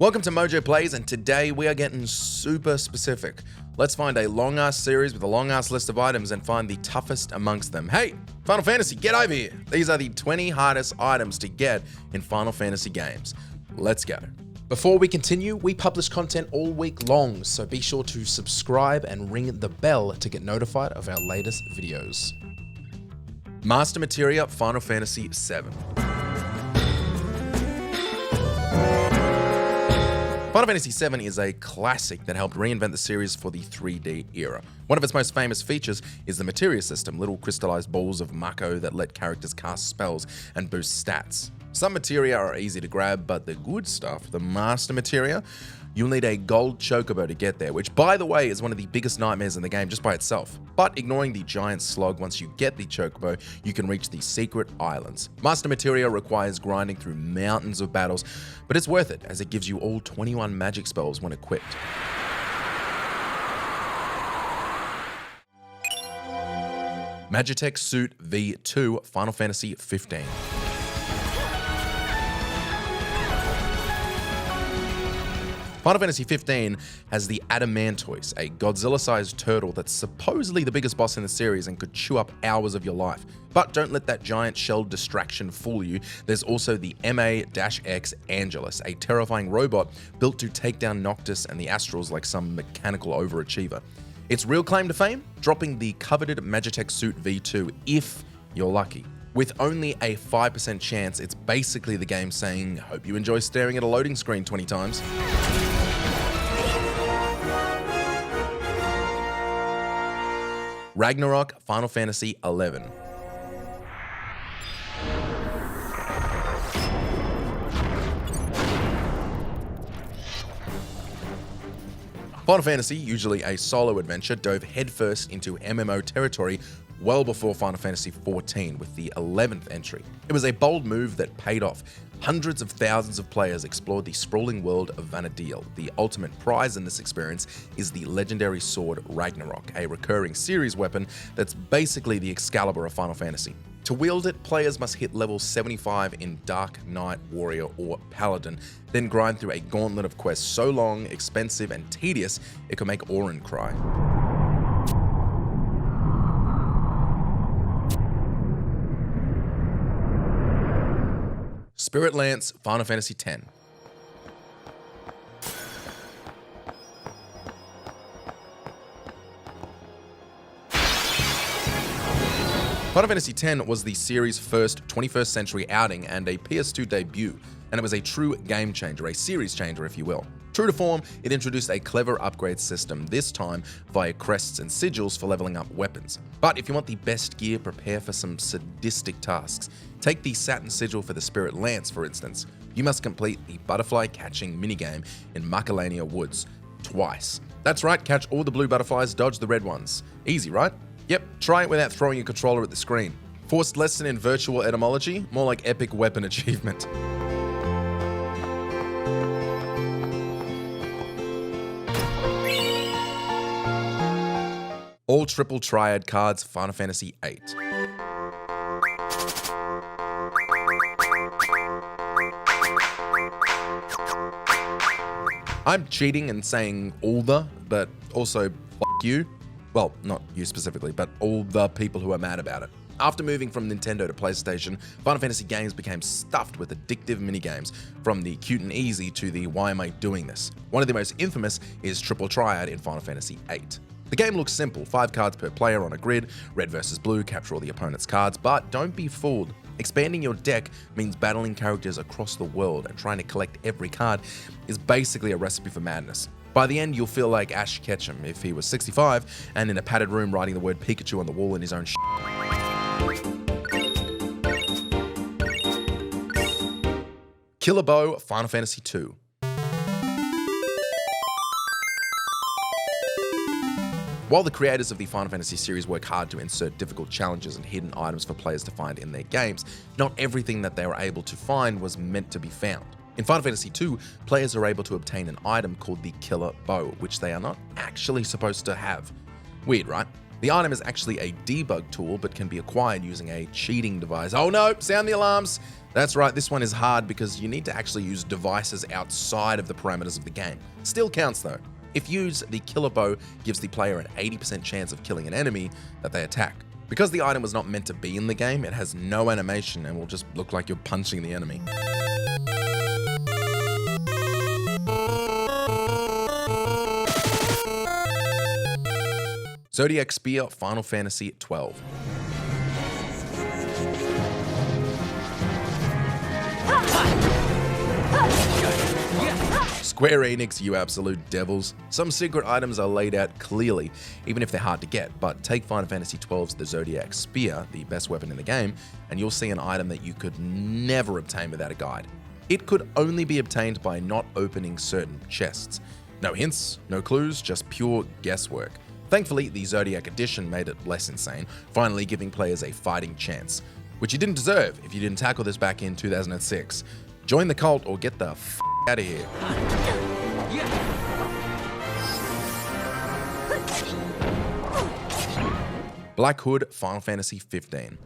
Welcome to MojoPlays, and today we are getting super specific. Let's find a long-ass series with a long-ass list of items and find the toughest amongst them. Hey, Final Fantasy, get over here! These are the 20 hardest items to get in Final Fantasy games. Let's go. Before we continue, we publish content all week long, so be sure to subscribe and ring the bell to get notified of our latest videos. Master Materia Final Fantasy VII. Final Fantasy VII is a classic that helped reinvent the series for the 3D era. One of its most famous features is the materia system, little crystallized balls of mako that let characters cast spells and boost stats. Some materia are easy to grab, but the good stuff, the master materia, you'll need a gold chocobo to get there, which by the way is one of the biggest nightmares in the game just by itself. But ignoring the giant slog, once you get the chocobo, you can reach the secret islands. Master materia requires grinding through mountains of battles, but it's worth it as it gives you all 21 magic spells when equipped. Magitek Suit V2 Final Fantasy XV. Final Fantasy XV has the Adamantoise, a Godzilla-sized turtle that's supposedly the biggest boss in the series and could chew up hours of your life. But don't let that giant shell distraction fool you. There's also the MA-X Angelus, a terrifying robot built to take down Noctis and the Astrals like some mechanical overachiever. Its real claim to fame? Dropping the coveted Magitek Suit V2 if you're lucky. With only a 5% chance, it's basically the game saying, hope you enjoy staring at a loading screen 20 times. Ragnarok Final Fantasy XI. Final Fantasy, usually a solo adventure, dove headfirst into MMO territory well before Final Fantasy XIV with the 11th entry. It was a bold move that paid off. Hundreds of thousands of players explored the sprawling world of Vana'diel. The ultimate prize in this experience is the legendary sword Ragnarok, a recurring series weapon that's basically the Excalibur of Final Fantasy. To wield it, players must hit level 75 in Dark Knight, Warrior, or Paladin, then grind through a gauntlet of quests so long, expensive, and tedious it could make Auron cry. Spirit Lance Final Fantasy X. Final Fantasy X was the series' first 21st century outing and a PS2 debut, and it was a true game changer, a series changer if you will. True to form, it introduced a clever upgrade system, this time via crests and sigils for leveling up weapons. But if you want the best gear, prepare for some sadistic tasks. Take the Saturn sigil for the Spirit Lance, for instance. You must complete the butterfly catching minigame in Macalania Woods twice. That's right, catch all the blue butterflies, dodge the red ones. Easy, right? Yep, try it without throwing your controller at the screen. Forced lesson in virtual etymology? More like epic weapon achievement. All triple Triad cards, Final Fantasy VIII. I'm cheating and saying all the, but also f*** you. Well, not you specifically, but all the people who are mad about it. After moving from Nintendo to PlayStation, Final Fantasy games became stuffed with addictive minigames, from the cute and easy to the why am I doing this. One of the most infamous is Triple Triad in Final Fantasy VIII. The game looks simple, 5 cards per player on a grid, red versus blue, capture all the opponent's cards, but don't be fooled. Expanding your deck means battling characters across the world, and trying to collect every card is basically a recipe for madness. By the end, you'll feel like Ash Ketchum if he was 65 and in a padded room writing the word Pikachu on the wall in his own Chocobo Final Fantasy II. While the creators of the Final Fantasy series work hard to insert difficult challenges and hidden items for players to find in their games, not everything that they were able to find was meant to be found. In Final Fantasy II, players are able to obtain an item called the Killer Bow, which they are not actually supposed to have. Weird, right? The item is actually a debug tool, but can be acquired using a cheating device. Oh no, sound the alarms. That's right, this one is hard because you need to actually use devices outside of the parameters of the game. Still counts though. If used, the killer bow gives the player an 80% chance of killing an enemy that they attack. Because the item was not meant to be in the game, it has no animation and will just look like you're punching the enemy. Zodiac Spear, Final Fantasy XII. Square Enix, you absolute devils. Some secret items are laid out clearly, even if they're hard to get, but take Final Fantasy XII's The Zodiac Spear, the best weapon in the game, and you'll see an item that you could never obtain without a guide. It could only be obtained by not opening certain chests. No hints, no clues, just pure guesswork. Thankfully, the Zodiac Edition made it less insane, finally giving players a fighting chance, which you didn't deserve if you didn't tackle this back in 2006. Join the cult or get the f out of here. Black Hood, Final Fantasy XV.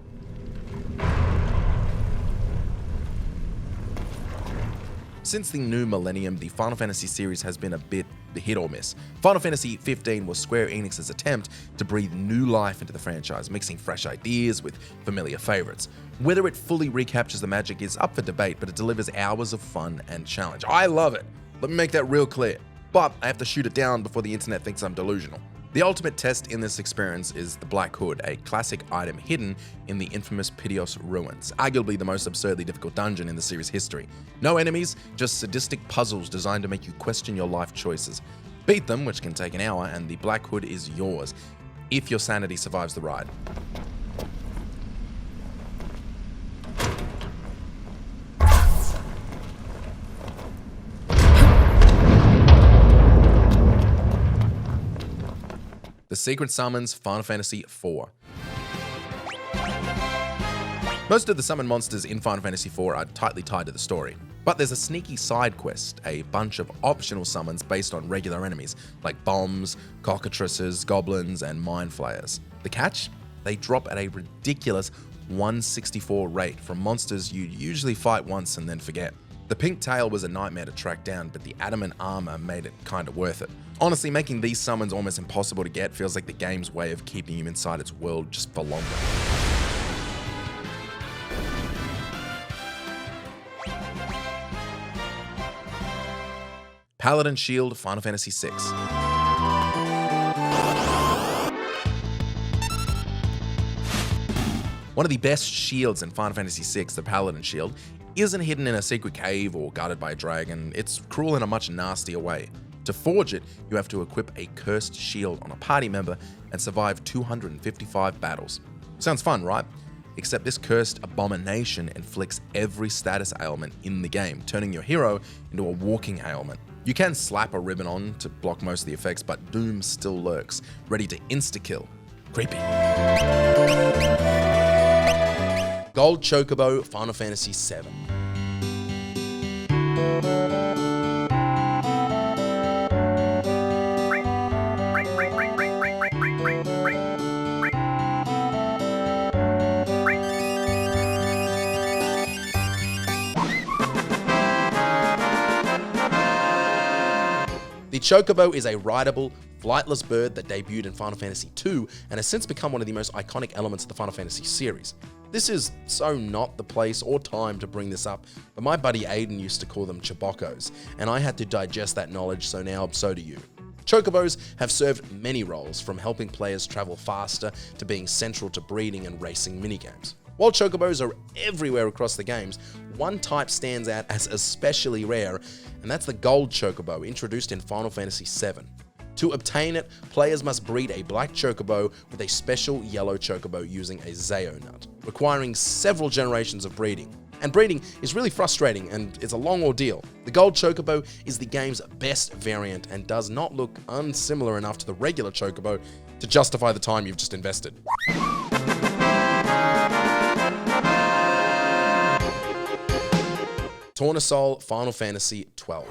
Since the new millennium, the Final Fantasy series has been a bit hit or miss. Final Fantasy XV was Square Enix's attempt to breathe new life into the franchise, mixing fresh ideas with familiar favorites. Whether it fully recaptures the magic is up for debate, but it delivers hours of fun and challenge. I love it. Let me make that real clear. But I have to shoot it down before the internet thinks I'm delusional. The ultimate test in this experience is the Black Hood, a classic item hidden in the infamous Piteos ruins, arguably the most absurdly difficult dungeon in the series' history. No enemies, just sadistic puzzles designed to make you question your life choices. Beat them, which can take an hour, and the Black Hood is yours, if your sanity survives the ride. The Secret Summons, Final Fantasy IV. Most of the summon monsters in Final Fantasy IV are tightly tied to the story, but there's a sneaky side quest, a bunch of optional summons based on regular enemies, like bombs, cockatrices, goblins, and mind flayers. The catch? They drop at a ridiculous 164 rate from monsters you'd usually fight once and then forget. The pink tail was a nightmare to track down, but the adamant armor made it kinda worth it. Honestly, making these summons almost impossible to get feels like the game's way of keeping you inside its world just for longer. Paladin Shield, Final Fantasy VI. One of the best shields in Final Fantasy VI, the Paladin Shield, isn't hidden in a secret cave or guarded by a dragon. It's cruel in a much nastier way. To forge it, you have to equip a cursed shield on a party member and survive 255 battles. Sounds fun, right? Except this cursed abomination inflicts every status ailment in the game, turning your hero into a walking ailment. You can slap a ribbon on to block most of the effects, but doom still lurks, ready to insta-kill. Creepy. Gold Chocobo, Final Fantasy VII. The Chocobo is a rideable, flightless bird that debuted in Final Fantasy II and has since become one of the most iconic elements of the Final Fantasy series. This is so not the place or time to bring this up, but my buddy Aiden used to call them Chibokos, and I had to digest that knowledge, so now so do you. Chocobos have served many roles, from helping players travel faster to being central to breeding and racing minigames. While Chocobos are everywhere across the games, one type stands out as especially rare, and that's the Gold Chocobo, introduced in Final Fantasy VII. To obtain it, players must breed a black Chocobo with a special yellow Chocobo using a Zeo nut, requiring several generations of breeding. And breeding is really frustrating, and it's a long ordeal. The Gold Chocobo is the game's best variant and does not look unsimilar enough to the regular Chocobo to justify the time you've just invested. Tournesol, Final Fantasy XII.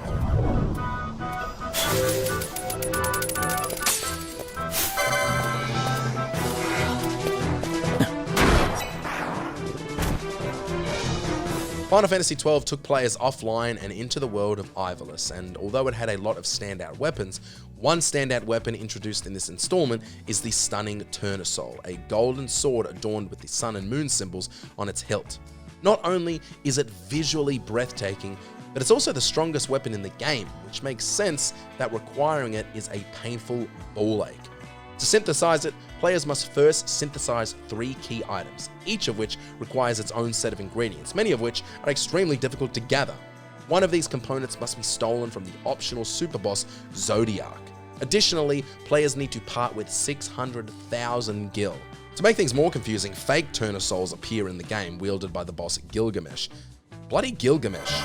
Final Fantasy XII took players offline and into the world of Ivalice, and although it had a lot of standout weapons, one standout weapon introduced in this installment is the stunning Tournesol, a golden sword adorned with the sun and moon symbols on its hilt. Not only is it visually breathtaking, but it's also the strongest weapon in the game, which makes sense that requiring it is a painful ball ache. To synthesize it, players must first synthesize 3 key items, each of which requires its own set of ingredients, many of which are extremely difficult to gather. One of these components must be stolen from the optional super boss Zodiac. Additionally, players need to part with 600,000 gil. To make things more confusing, fake Tournesols appear in the game, wielded by the boss Gilgamesh. Bloody Gilgamesh.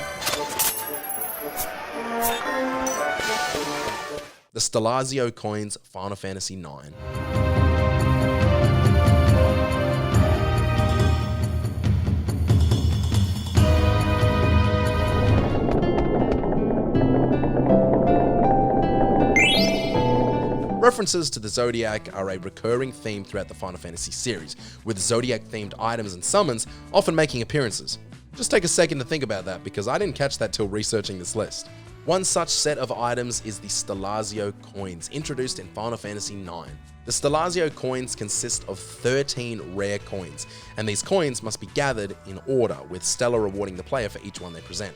The Stellazio coins, Final Fantasy IX. References to the Zodiac are a recurring theme throughout the Final Fantasy series, with Zodiac-themed items and summons often making appearances. Just take a second to think about that, because I didn't catch that till researching this list. One such set of items is the Stellazio coins, introduced in Final Fantasy IX. The Stellazio coins consist of 13 rare coins, and these coins must be gathered in order, with Stella rewarding the player for each one they present.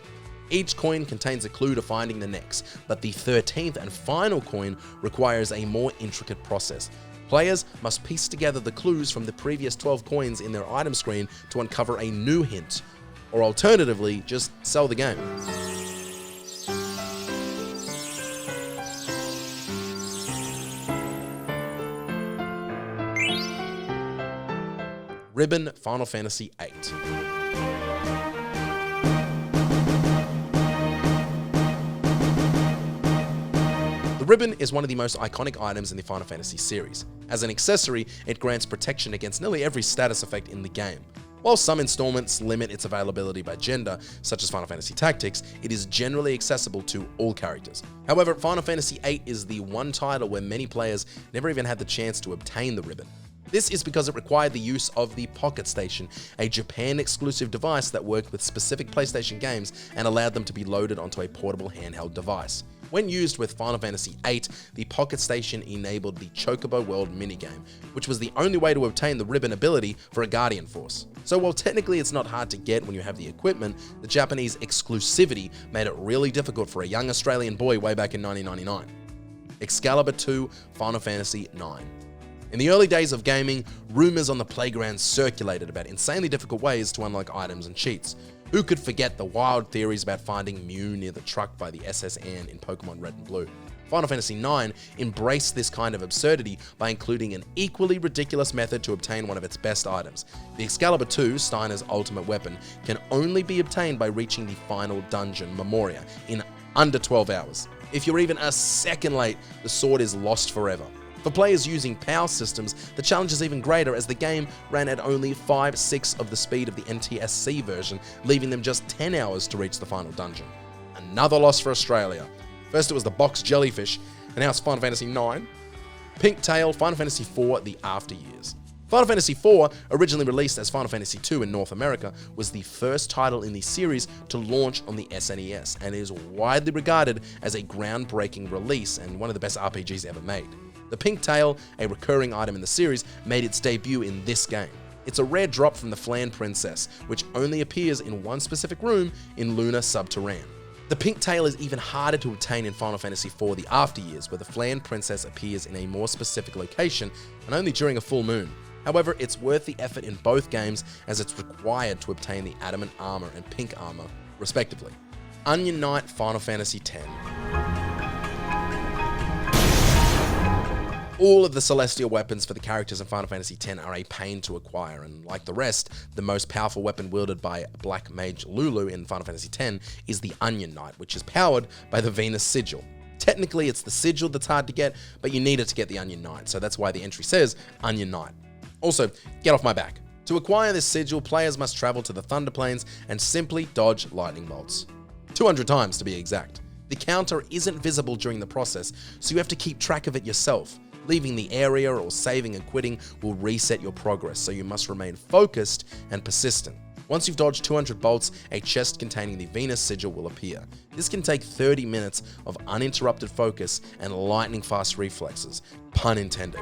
Each coin contains a clue to finding the next, but the 13th and final coin requires a more intricate process. Players must piece together the clues from the previous 12 coins in their item screen to uncover a new hint, or alternatively, just sell the game. Ribbon, Final Fantasy VIII. The ribbon is one of the most iconic items in the Final Fantasy series. As an accessory, it grants protection against nearly every status effect in the game. While some installments limit its availability by gender, such as Final Fantasy Tactics, it is generally accessible to all characters. However, Final Fantasy VIII is the one title where many players never even had the chance to obtain the ribbon. This is because it required the use of the Pocket Station, a Japan-exclusive device that worked with specific PlayStation games and allowed them to be loaded onto a portable handheld device. When used with Final Fantasy VIII, the Pocket Station enabled the Chocobo World minigame, which was the only way to obtain the ribbon ability for a Guardian Force. So while technically it's not hard to get when you have the equipment, the Japanese exclusivity made it really difficult for a young Australian boy way back in 1999. Excalibur II, Final Fantasy IX. In the early days of gaming, rumors on the playground circulated about insanely difficult ways to unlock items and cheats. Who could forget the wild theories about finding Mew near the truck by the SS Anne in Pokemon Red and Blue? Final Fantasy IX embraced this kind of absurdity by including an equally ridiculous method to obtain one of its best items. The Excalibur II, Steiner's ultimate weapon, can only be obtained by reaching the final dungeon, Memoria, in under 12 hours. If you're even a second late, the sword is lost forever. For players using PAL systems, the challenge is even greater, as the game ran at only 5/6 of the speed of the NTSC version, leaving them just 10 hours to reach the final dungeon. Another loss for Australia. First it was the box jellyfish, and now it's Final Fantasy IX. Pink Tail, Final Fantasy IV, The After Years. Final Fantasy IV, originally released as Final Fantasy II in North America, was the first title in the series to launch on the SNES, and is widely regarded as a groundbreaking release and one of the best RPGs ever made. The Pink Tail, a recurring item in the series, made its debut in this game. It's a rare drop from the Flan Princess, which only appears in one specific room in Luna Subterrane. The Pink Tail is even harder to obtain in Final Fantasy IV The After Years, where the Flan Princess appears in a more specific location and only during a full moon. However, it's worth the effort in both games, as it's required to obtain the Adamant Armor and Pink Armor, respectively. Onion Knight, Final Fantasy X. All of the celestial weapons for the characters in Final Fantasy X are a pain to acquire, and like the rest, the most powerful weapon wielded by Black Mage Lulu in Final Fantasy X is the Onion Knight, which is powered by the Venus Sigil. Technically, it's the Sigil that's hard to get, but you need it to get the Onion Knight, so that's why the entry says Onion Knight. Also, get off my back. To acquire this sigil, players must travel to the Thunder Plains and simply dodge lightning bolts. 200 times to be exact. The counter isn't visible during the process, so you have to keep track of it yourself. Leaving the area or saving and quitting will reset your progress, so you must remain focused and persistent. Once you've dodged 200 bolts, a chest containing the Venus sigil will appear. This can take 30 minutes of uninterrupted focus and lightning fast reflexes, pun intended.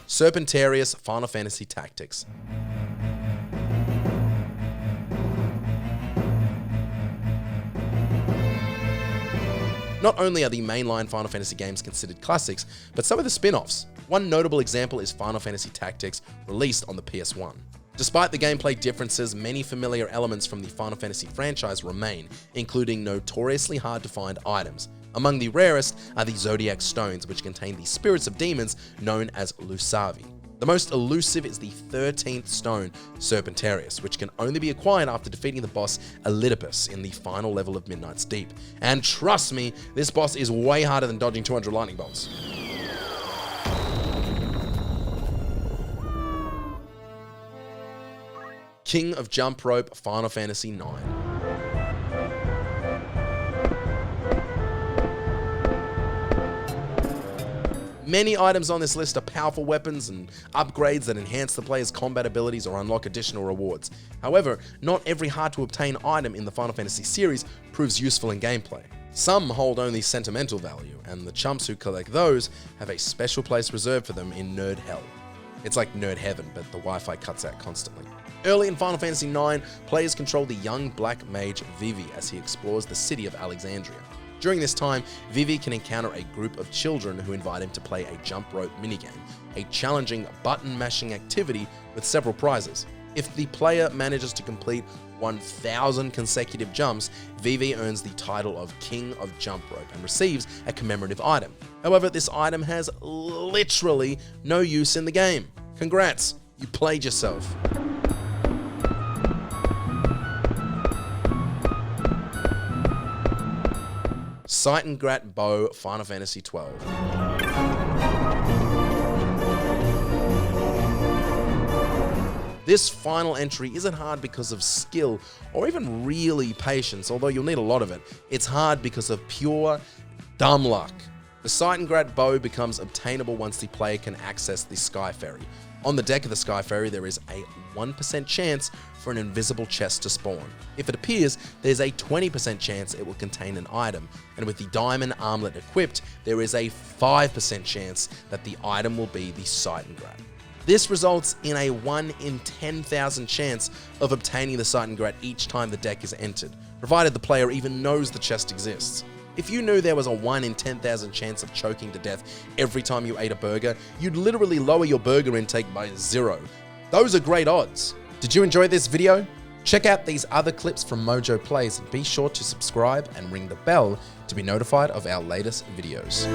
Serpentarius Final Fantasy Tactics. Not only are the mainline Final Fantasy games considered classics, but some of the spin-offs. One notable example is Final Fantasy Tactics, released on the PS1. Despite the gameplay differences, many familiar elements from the Final Fantasy franchise remain, including notoriously hard to find items. Among the rarest are the Zodiac stones, which contain the spirits of demons known as Lusavi. The most elusive is the 13th stone, Serpentarius, which can only be acquired after defeating the boss Elidipus in the final level of Midnight's Deep. And trust me, this boss is way harder than dodging 200 lightning bolts. King of Jump Rope Final Fantasy IX. Many items on this list are powerful weapons and upgrades that enhance the player's combat abilities or unlock additional rewards. However, not every hard-to-obtain item in the Final Fantasy series proves useful in gameplay. Some hold only sentimental value, and the chumps who collect those have a special place reserved for them in Nerd Hell. It's like Nerd Heaven, but the Wi-Fi cuts out constantly. Early in Final Fantasy IX, players control the young black mage Vivi as he explores the city of Alexandria. During this time, Vivi can encounter a group of children who invite him to play a jump rope minigame, a challenging button-mashing activity with several prizes. If the player manages to complete 1,000 consecutive jumps, Vivi earns the title of King of Jump Rope and receives a commemorative item. However, this item has literally no use in the game. Congrats, you played yourself. Seitengrat Bow Final Fantasy XII. This final entry isn't hard because of skill or even really patience, although you'll need a lot of it. It's hard because of pure dumb luck. The Seitengrat Bow becomes obtainable once the player can access the Sky Ferry. On the deck of the Sky Ferry, there is a 1% chance for an invisible chest to spawn. If it appears, there's a 20% chance it will contain an item, and with the diamond armlet equipped, there is a 5% chance that the item will be the Seitengrat. This results in a 1 in 10,000 chance of obtaining the Seitengrat each time the deck is entered, provided the player even knows the chest exists. If you knew there was a 1 in 10,000 chance of choking to death every time you ate a burger, you'd literally lower your burger intake by 0. Those are great odds. Did you enjoy this video? Check out these other clips from MojoPlays and be sure to subscribe and ring the bell to be notified of our latest videos.